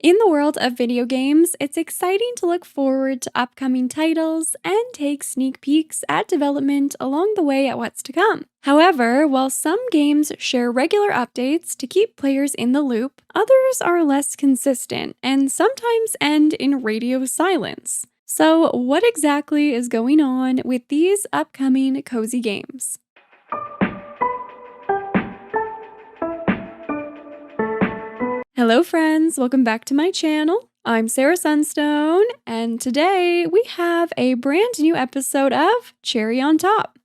In the world of video games, it's exciting to look forward to upcoming titles and take sneak peeks at development along the way at what's to come. However, while some games share regular updates to keep players in the loop, others are less consistent and sometimes end in radio silence. So, what exactly is going on with these upcoming cozy games? Hello friends, welcome back to my channel. I'm Sarah Sunstone, and today we have a brand new episode of Cherry on Top,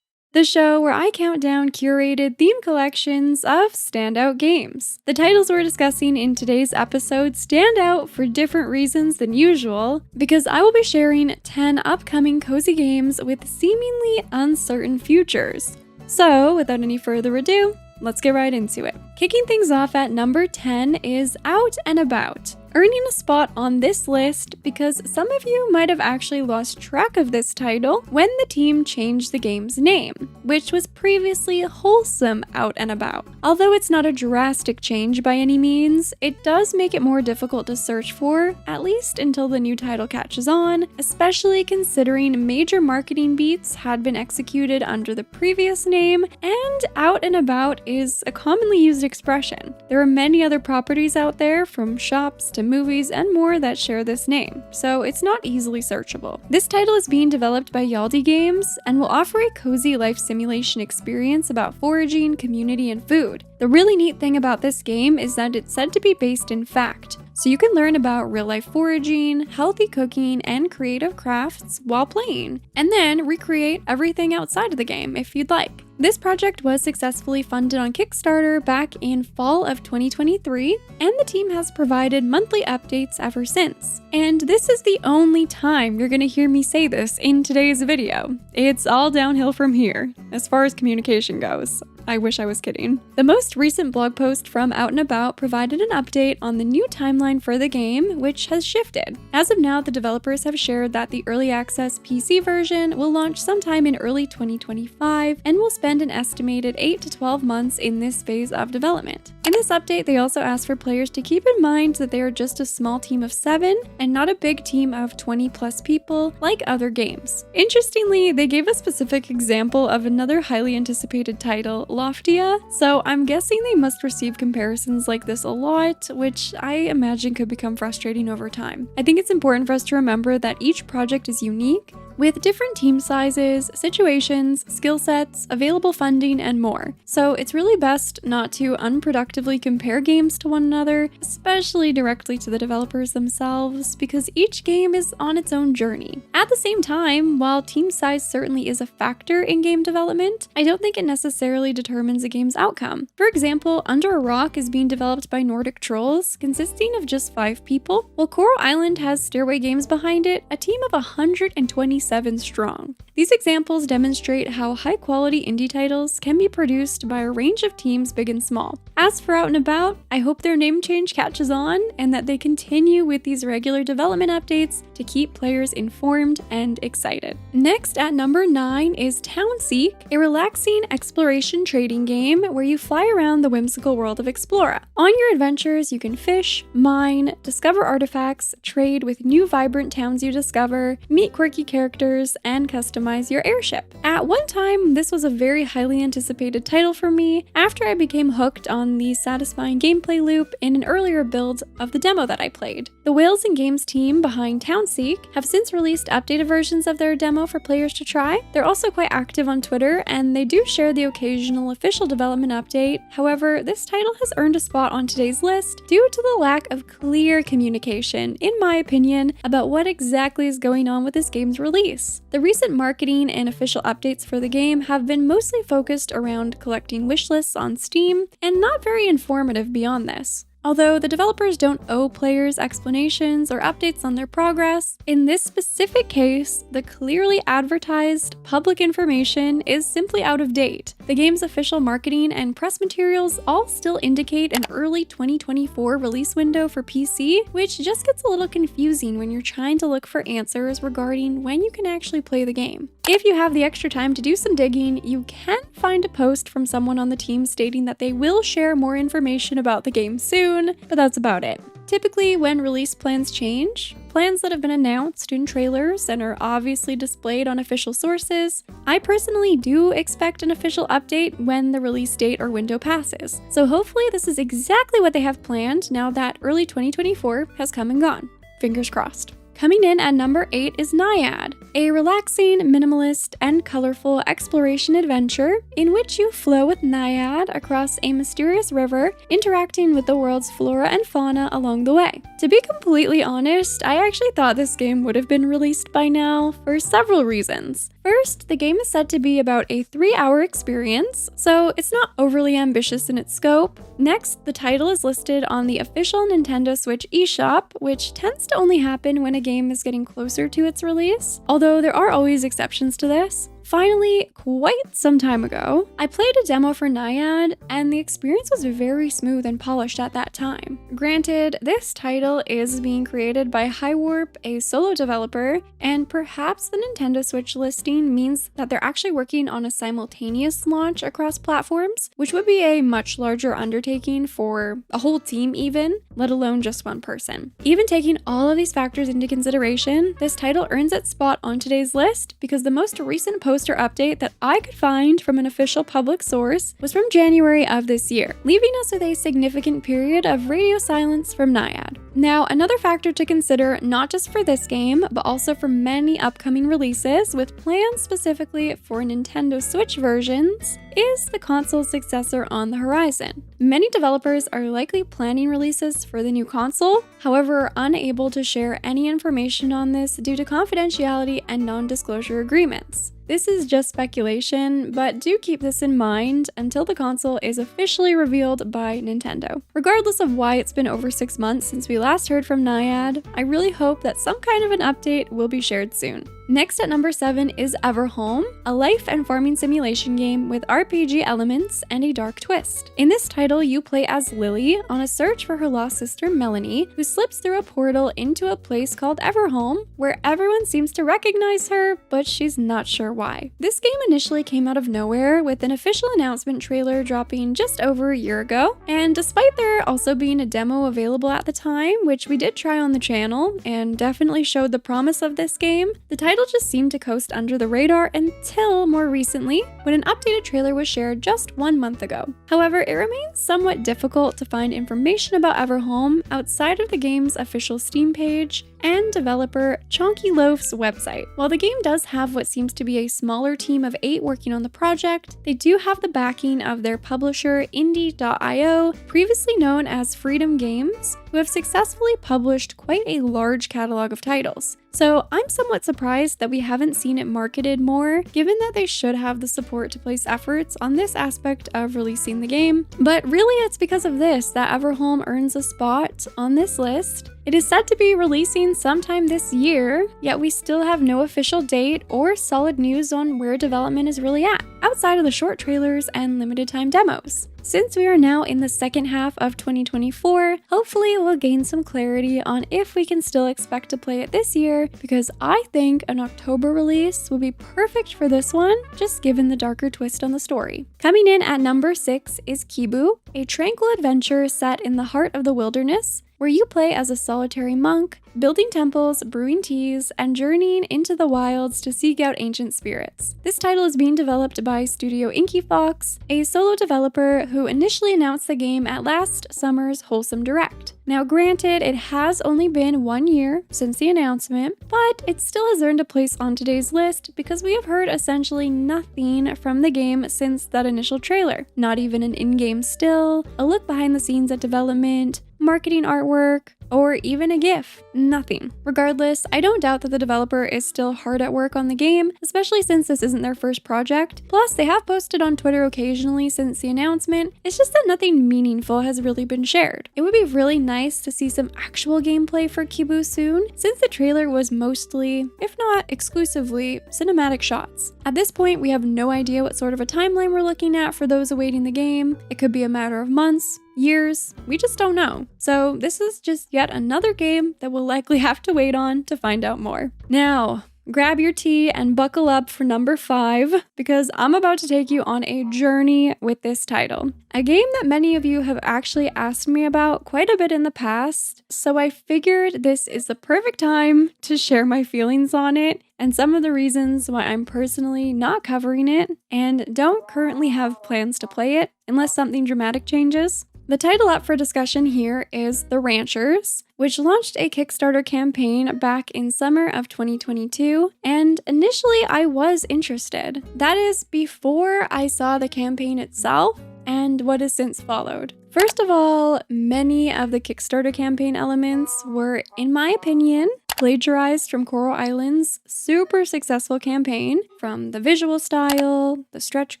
the show where I count down curated theme collections of standout games. The titles we're discussing in today's episode stand out for different reasons than usual, because I will be sharing 10 upcoming cozy games with seemingly uncertain futures. So, without any further ado, let's get right into it. Kicking things off at number 10 is Out and About, earning a spot on this list because some of you might have actually lost track of this title when the team changed the game's name, which was previously Wholesome Out and About. Although it's not a drastic change by any means, it does make it more difficult to search for, at least until the new title catches on, especially considering major marketing beats had been executed under the previous name, and Out and About is a commonly used expression. There are many other properties out there, from shops to movies and more, that share this name, so it's not easily searchable. This title is being developed by Yaldi Games and will offer a cozy life simulation experience about foraging, community, and food. The really neat thing about this game is that it's said to be based in fact, so you can learn about real-life foraging, healthy cooking, and creative crafts while playing, and then recreate everything outside of the game if you'd like. This project was successfully funded on Kickstarter back in fall of 2023, and the team has provided monthly updates ever since. And this is the only time you're gonna hear me say this in today's video. It's all downhill from here, as far as communication goes. I wish I was kidding. The most recent blog post from Out and About provided an update on the new timeline for the game, which has shifted. As of now, the developers have shared that the early access PC version will launch sometime in early 2025 and will spend an estimated 8 to 12 months in this phase of development. In this update, they also asked for players to keep in mind that they are just a small team of 7 and not a big team of 20 plus people like other games. Interestingly, they gave a specific example of another highly anticipated title, Loftia, so I'm guessing they must receive comparisons like this a lot, which I imagine could become frustrating over time. I think it's important for us to remember that each project is unique, with different team sizes, situations, skill sets, available funding, and more. So it's really best not to unproductively compare games to one another, especially directly to the developers themselves, because each game is on its own journey. At the same time, while team size certainly is a factor in game development, I don't think it necessarily determines a game's outcome. For example, Under a Rock is being developed by Nordic Trolls, consisting of just 5 people, while Coral Island has Stairway Games behind it, a team of 127 strong. These examples demonstrate how high-quality indie titles can be produced by a range of teams big and small. As for Out and About, I hope their name change catches on and that they continue with these regular development updates to keep players informed and excited. Next at number 9 is Townseek, a relaxing exploration trading game where you fly around the whimsical world of Explora. On your adventures, you can fish, mine, discover artifacts, trade with new vibrant towns you discover, meet quirky characters, and customize your airship. At one time, this was a very highly anticipated title for me after I became hooked on the satisfying gameplay loop in an earlier build of the demo that I played. The Whales and Games team behind Townseek have since released updated versions of their demo for players to try. They're also quite active on Twitter, and they do share the occasional official development update. However, this title has earned a spot on today's list due to the lack of clear communication, in my opinion, about what exactly is going on with this game's release. The recent marketing and official updates for the game have been mostly focused around collecting wishlists on Steam and not very informative beyond this. Although the developers don't owe players explanations or updates on their progress, in this specific case, the clearly advertised public information is simply out of date. The game's official marketing and press materials all still indicate an early 2024 release window for PC, which just gets a little confusing when you're trying to look for answers regarding when you can actually play the game. If you have the extra time to do some digging, you can find a post from someone on the team stating that they will share more information about the game soon, but that's about it. Typically, when release plans change, plans that have been announced in trailers and are obviously displayed on official sources, I personally do expect an official update when the release date or window passes. So hopefully this is exactly what they have planned now that early 2024 has come and gone. Fingers crossed. Coming in at number 8 is Naiad, a relaxing, minimalist, and colorful exploration adventure in which you flow with Naiad across a mysterious river, interacting with the world's flora and fauna along the way. To be completely honest, I actually thought this game would have been released by now for several reasons. First, the game is said to be about a 3-hour experience, so it's not overly ambitious in its scope. Next, the title is listed on the official Nintendo Switch eShop, which tends to only happen when a game is getting closer to its release, although there are always exceptions to this. Finally, quite some time ago, I played a demo for Naiad, and the experience was very smooth and polished at that time. Granted, this title is being created by Highwarp, a solo developer, and perhaps the Nintendo Switch listing means that they're actually working on a simultaneous launch across platforms, which would be a much larger undertaking for a whole team even, let alone just one person. Even taking all of these factors into consideration, this title earns its spot on today's list because the most recent poster update that I could find from an official public source was from January of this year, leaving us with a significant period of radio silence from Naiad. Now, another factor to consider, not just for this game, but also for many upcoming releases with plans specifically for Nintendo Switch versions, is the console's successor on the horizon. Many developers are likely planning releases for the new console, however, are unable to share any information on this due to confidentiality and non-disclosure agreements. This is just speculation, but do keep this in mind until the console is officially revealed by Nintendo. Regardless of why it's been over 6 months since we last heard from Naiad, I really hope that some kind of an update will be shared soon. Next at number 7 is Everholm, a life and farming simulation game with RPG elements and a dark twist. In this title, you play as Lily on a search for her lost sister Melanie, who slips through a portal into a place called Everholm, where everyone seems to recognize her, but she's not sure why. This game initially came out of nowhere with an official announcement trailer dropping just over a year ago, and despite there also being a demo available at the time, which we did try on the channel and definitely showed the promise of this game, the title just seemed to coast under the radar until more recently, when an updated trailer was shared just 1 month ago. However, it remains somewhat difficult to find information about Everholm outside of the game's official Steam page and developer Chonky Loaf's website. While the game does have what seems to be a smaller team of 8 working on the project, they do have the backing of their publisher Indie.io, previously known as Freedom Games, who have successfully published quite a large catalog of titles. So I'm somewhat surprised that we haven't seen it marketed more, given that they should have the support to place efforts on this aspect of releasing the game. But really it's because of this that Everholm earns a spot on this list. It is said to be releasing sometime this year, yet we still have no official date or solid news on where development is really at, outside of the short trailers and limited time demos. Since we are now in the second half of 2024, hopefully we'll gain some clarity on if we can still expect to play it this year, because I think an October release would be perfect for this one, just given the darker twist on the story. Coming in at number 6 is Kibu, a tranquil adventure set in the heart of the wilderness, where you play as a solitary monk, building temples, brewing teas, and journeying into the wilds to seek out ancient spirits. This title is being developed by Studio Inky Fox, a solo developer who initially announced the game at last summer's Wholesome Direct. Now granted, it has only been 1 year since the announcement, but it still has earned a place on today's list because we have heard essentially nothing from the game since that initial trailer. Not even an in-game still, a look behind the scenes at development, marketing artwork, or even a GIF. Nothing. Regardless, I don't doubt that the developer is still hard at work on the game, especially since this isn't their first project. Plus, they have posted on Twitter occasionally since the announcement. It's just that nothing meaningful has really been shared. It would be really nice to see some actual gameplay for Kibu soon, since the trailer was mostly, if not exclusively, cinematic shots. At this point, we have no idea what sort of a timeline we're looking at for those awaiting the game. It could be a matter of months, years, we just don't know. So this is just yet another game that we'll likely have to wait on to find out more. Now, grab your tea and buckle up for number 5 because I'm about to take you on a journey with this title. A game that many of you have actually asked me about quite a bit in the past, so I figured this is the perfect time to share my feelings on it and some of the reasons why I'm personally not covering it and don't currently have plans to play it unless something dramatic changes. The title up for discussion here is The Ranchers, which launched a Kickstarter campaign back in summer of 2022, and initially I was interested. That is before I saw the campaign itself and what has since followed. First of all, many of the Kickstarter campaign elements were, in my opinion, plagiarized from Coral Island's super successful campaign, from the visual style, the stretch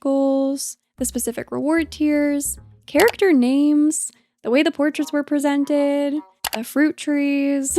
goals, the specific reward tiers, character names, the way the portraits were presented, the fruit trees,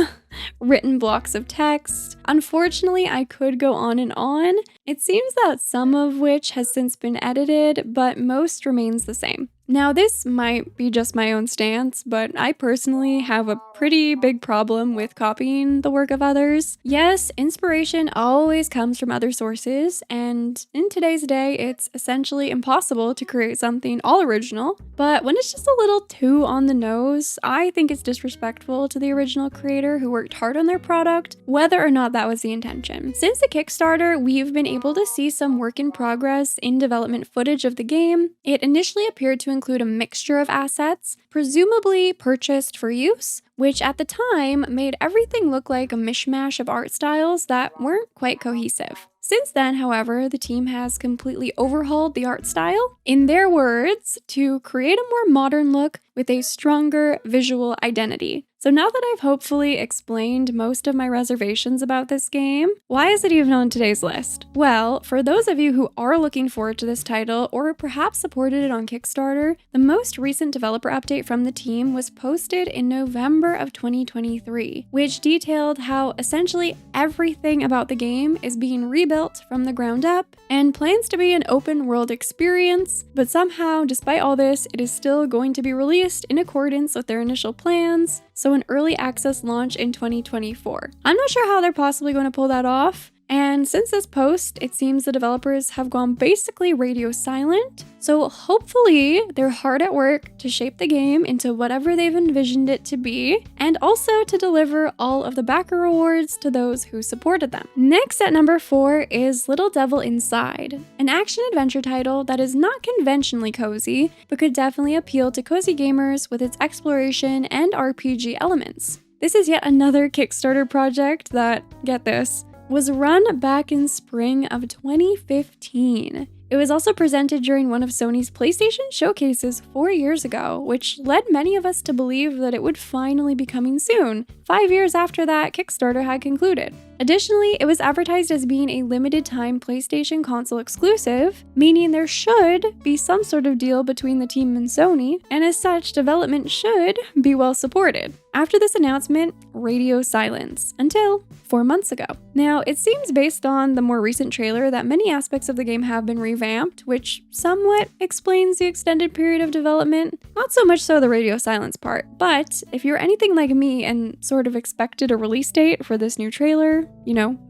written blocks of text. Unfortunately, I could go on and on. It seems that some of which has since been edited, but most remains the same. Now, this might be just my own stance, but I personally have a pretty big problem with copying the work of others. Yes, inspiration always comes from other sources, and in today's day, it's essentially impossible to create something all original. But when it's just a little too on the nose, I think it's disrespectful to the original creator who worked hard on their product, whether or not that was the intention. Since the Kickstarter, we've been able to see some work in progress in development footage of the game. It initially appeared to include a mixture of assets, presumably purchased for use, which at the time made everything look like a mishmash of art styles that weren't quite cohesive. Since then, however, the team has completely overhauled the art style, in their words, to create a more modern look with a stronger visual identity. So now that I've hopefully explained most of my reservations about this game, why is it even on today's list? Well, for those of you who are looking forward to this title or perhaps supported it on Kickstarter, the most recent developer update from the team was posted in November of 2023, which detailed how essentially everything about the game is being rebuilt from the ground up and plans to be an open world experience, but somehow, despite all this, it is still going to be released in accordance with their initial plans, so an early access launch in 2024. I'm not sure how they're possibly going to pull that off, and since this post, it seems the developers have gone basically radio silent, so hopefully they're hard at work to shape the game into whatever they've envisioned it to be, and also to deliver all of the backer rewards to those who supported them. Next at number 4 is Little Devil Inside, an action-adventure title that is not conventionally cozy, but could definitely appeal to cozy gamers with its exploration and RPG elements. This is yet another Kickstarter project that, get this, was run back in spring of 2015. It was also presented during one of Sony's PlayStation showcases 4 years ago, which led many of us to believe that it would finally be coming soon, 5 years after that Kickstarter had concluded. Additionally, it was advertised as being a limited-time PlayStation console exclusive, meaning there should be some sort of deal between the team and Sony, and as such, development should be well supported. After this announcement, radio silence, until 4 months ago. Now, it seems based on the more recent trailer that many aspects of the game have been revamped, which somewhat explains the extended period of development. Not so much so the radio silence part, but if you're anything like me and sort of expected a release date for this new trailer,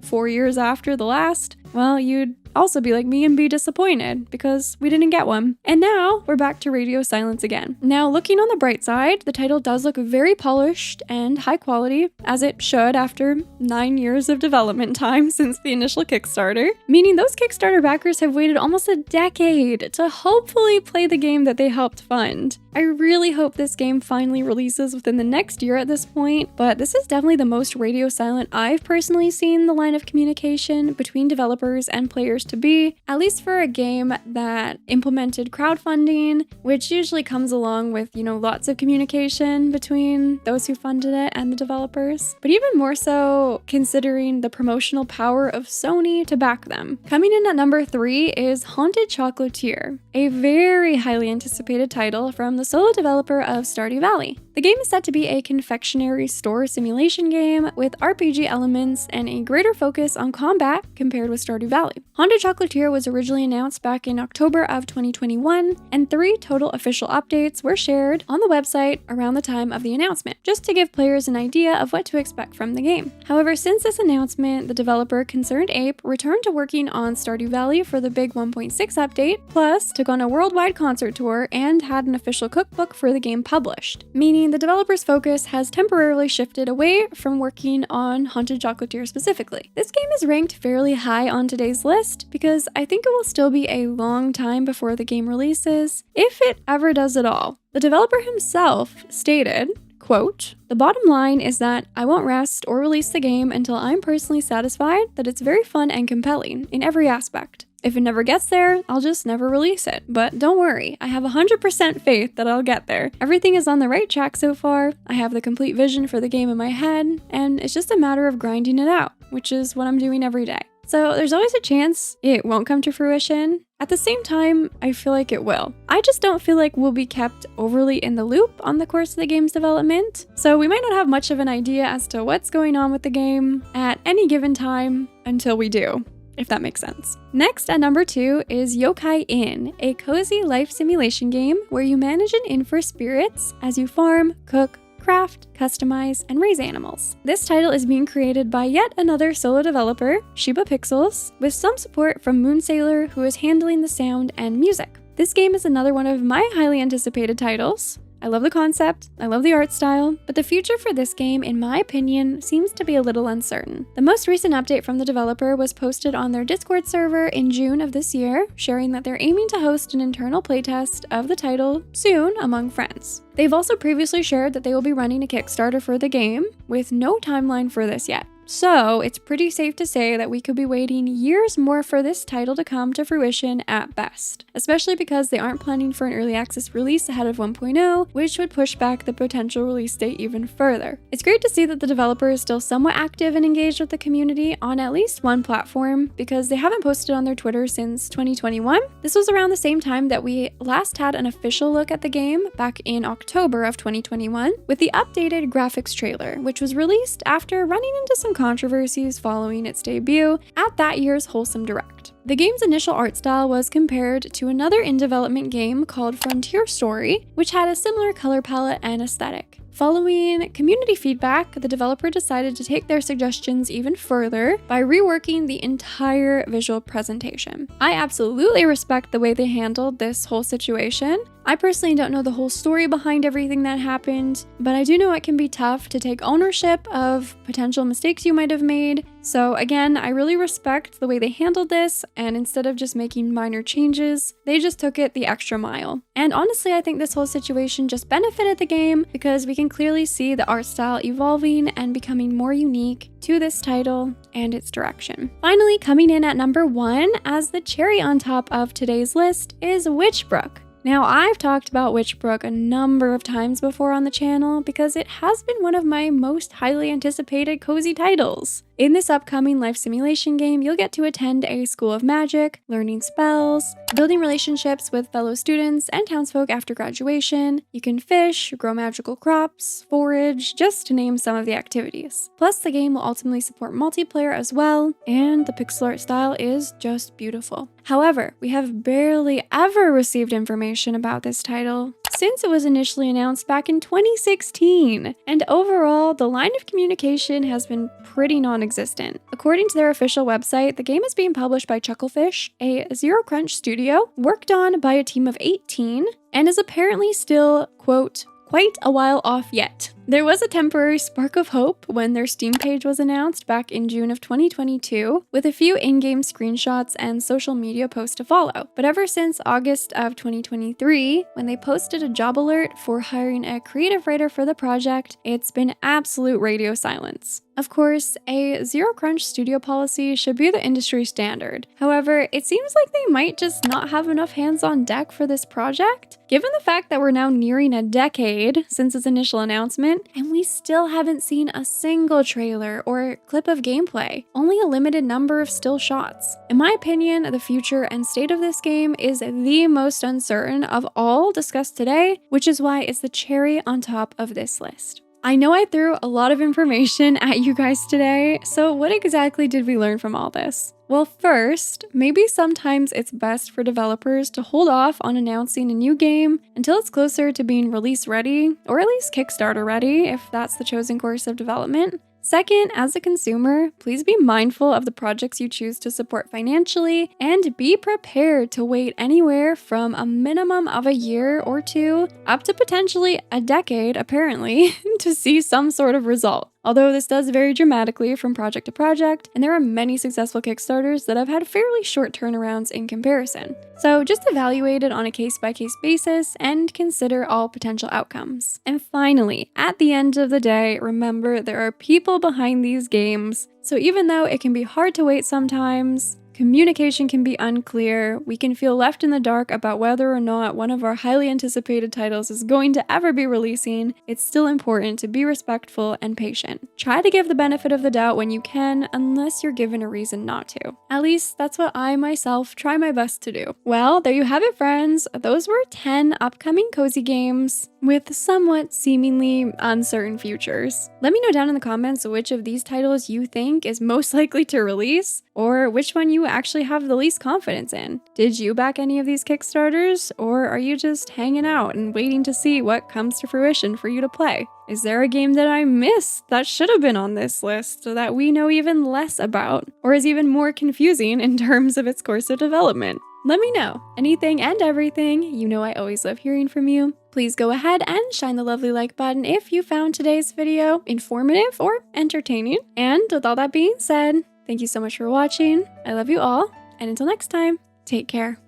4 years after the last, well, you'd also be like me and be disappointed because we didn't get one. And now we're back to radio silence again. Now, looking on the bright side, the title does look very polished and high quality, as it should after 9 years of development time since the initial Kickstarter, meaning those Kickstarter backers have waited almost a decade to hopefully play the game that they helped fund. I really hope this game finally releases within the next year at this point, but this is definitely the most radio silent I've personally seen the line of communication between developers and players to be, at least for a game that implemented crowdfunding, which usually comes along with, lots of communication between those who funded it and the developers. But even more so considering the promotional power of Sony to back them. Coming in at number 3 is Haunted Chocolatier, a very highly anticipated title from the solo developer of Stardew Valley. The game is set to be a confectionery store simulation game with RPG elements and a greater focus on combat compared with Stardew Valley. Haunted Haunted Chocolatier was originally announced back in October of 2021, and 3 total official updates were shared on the website around the time of the announcement, just to give players an idea of what to expect from the game. However, since this announcement, the developer Concerned Ape returned to working on Stardew Valley for the big 1.6 update, plus took on a worldwide concert tour and had an official cookbook for the game published, meaning the developer's focus has temporarily shifted away from working on Haunted Chocolatier specifically. This game is ranked fairly high on today's list because I think it will still be a long time before the game releases, if it ever does at all. The developer himself stated, quote, "The bottom line is that I won't rest or release the game until I'm personally satisfied that it's very fun and compelling in every aspect. If it never gets there, I'll just never release it. But don't worry, I have 100% faith that I'll get there. Everything is on the right track so far, I have the complete vision for the game in my head, and it's just a matter of grinding it out, which is what I'm doing every day." So there's always a chance it won't come to fruition. At the same time, I feel like it will. I just don't feel like we'll be kept overly in the loop on the course of the game's development, so we might not have much of an idea as to what's going on with the game at any given time until we do, if that makes sense. Next at number 2 is Yokai Inn, a cozy life simulation game where you manage an inn for spirits as you farm, cook, craft, customize, and raise animals. This title is being created by yet another solo developer, Shiba Pixels, with some support from Moonsailor, who is handling the sound and music. This game is another one of my highly anticipated titles. I love the concept, I love the art style, but the future for this game, in my opinion, seems to be a little uncertain. The most recent update from the developer was posted on their Discord server in June of this year, sharing that they're aiming to host an internal playtest of the title soon among friends. They've also previously shared that they will be running a Kickstarter for the game, with no timeline for this yet. So it's pretty safe to say that we could be waiting years more for this title to come to fruition at best, especially because they aren't planning for an early access release ahead of 1.0, which would push back the potential release date even further. It's great to see that the developer is still somewhat active and engaged with the community on at least one platform, because they haven't posted on their Twitter since 2021. This was around the same time that we last had an official look at the game back in October of 2021 with the updated graphics trailer, which was released after running into some controversies following its debut at that year's Wholesome Direct. The game's initial art style was compared to another in-development game called Frontier Story, which had a similar color palette and aesthetic. Following community feedback, the developer decided to take their suggestions even further by reworking the entire visual presentation. I absolutely respect the way they handled this whole situation. I personally don't know the whole story behind everything that happened, but I do know it can be tough to take ownership of potential mistakes you might have made. So again, I really respect the way they handled this, and instead of just making minor changes, they just took it the extra mile. And honestly, I think this whole situation just benefited the game because we can clearly see the art style evolving and becoming more unique to this title and its direction. Finally, coming in at number 1 as the cherry on top of today's list is Witchbrook. Now, I've talked about Witchbrook a number of times before on the channel because it has been one of my most highly anticipated cozy titles. In this upcoming life simulation game, you'll get to attend a school of magic, learning spells, building relationships with fellow students and townsfolk after graduation. You can fish, grow magical crops, forage, just to name some of the activities. Plus, the game will ultimately support multiplayer as well, and the pixel art style is just beautiful. However, we have barely ever received information about this title since it was initially announced back in 2016, and overall, the line of communication has been pretty non-existent. According to their official website, the game is being published by Chucklefish, a Zero Crunch studio, worked on by a team of 18, and is apparently still, quote, quite a while off yet. There was a temporary spark of hope when their Steam page was announced back in June of 2022, with a few in-game screenshots and social media posts to follow. But ever since August of 2023, when they posted a job alert for hiring a creative writer for the project, it's been absolute radio silence. Of course, a Zero Crunch studio policy should be the industry standard. However, it seems like they might just not have enough hands on deck for this project. Given the fact that we're now nearing a decade since its initial announcement, and we still haven't seen a single trailer or clip of gameplay, only a limited number of still shots. In my opinion, the future and state of this game is the most uncertain of all discussed today, which is why it's the cherry on top of this list. I know I threw a lot of information at you guys today, so what exactly did we learn from all this? Well, first, maybe sometimes it's best for developers to hold off on announcing a new game until it's closer to being release ready, or at least Kickstarter ready if that's the chosen course of development. Second, as a consumer, please be mindful of the projects you choose to support financially and be prepared to wait anywhere from a minimum of a year or two up to potentially a decade, apparently, to see some sort of result. Although this does vary dramatically from project to project, and there are many successful Kickstarters that have had fairly short turnarounds in comparison. So just evaluate it on a case-by-case basis and consider all potential outcomes. And finally, at the end of the day, remember there are people behind these games, so even though it can be hard to wait sometimes, communication can be unclear, we can feel left in the dark about whether or not one of our highly anticipated titles is going to ever be releasing, it's still important to be respectful and patient. Try to give the benefit of the doubt when you can, unless you're given a reason not to. At least that's what I myself try my best to do. Well, there you have it, friends. Those were 10 upcoming cozy games with somewhat seemingly uncertain futures. Let me know down in the comments which of these titles you think is most likely to release, or which one you actually have the least confidence in. Did you back any of these Kickstarters, or are you just hanging out and waiting to see what comes to fruition for you to play? Is there a game that I missed that should have been on this list that we know even less about, or is even more confusing in terms of its course of development? Let me know. Anything and everything. You know I always love hearing from you. Please go ahead and shine the lovely like button if you found today's video informative or entertaining. And with all that being said, thank you so much for watching. I love you all, and until next time, take care.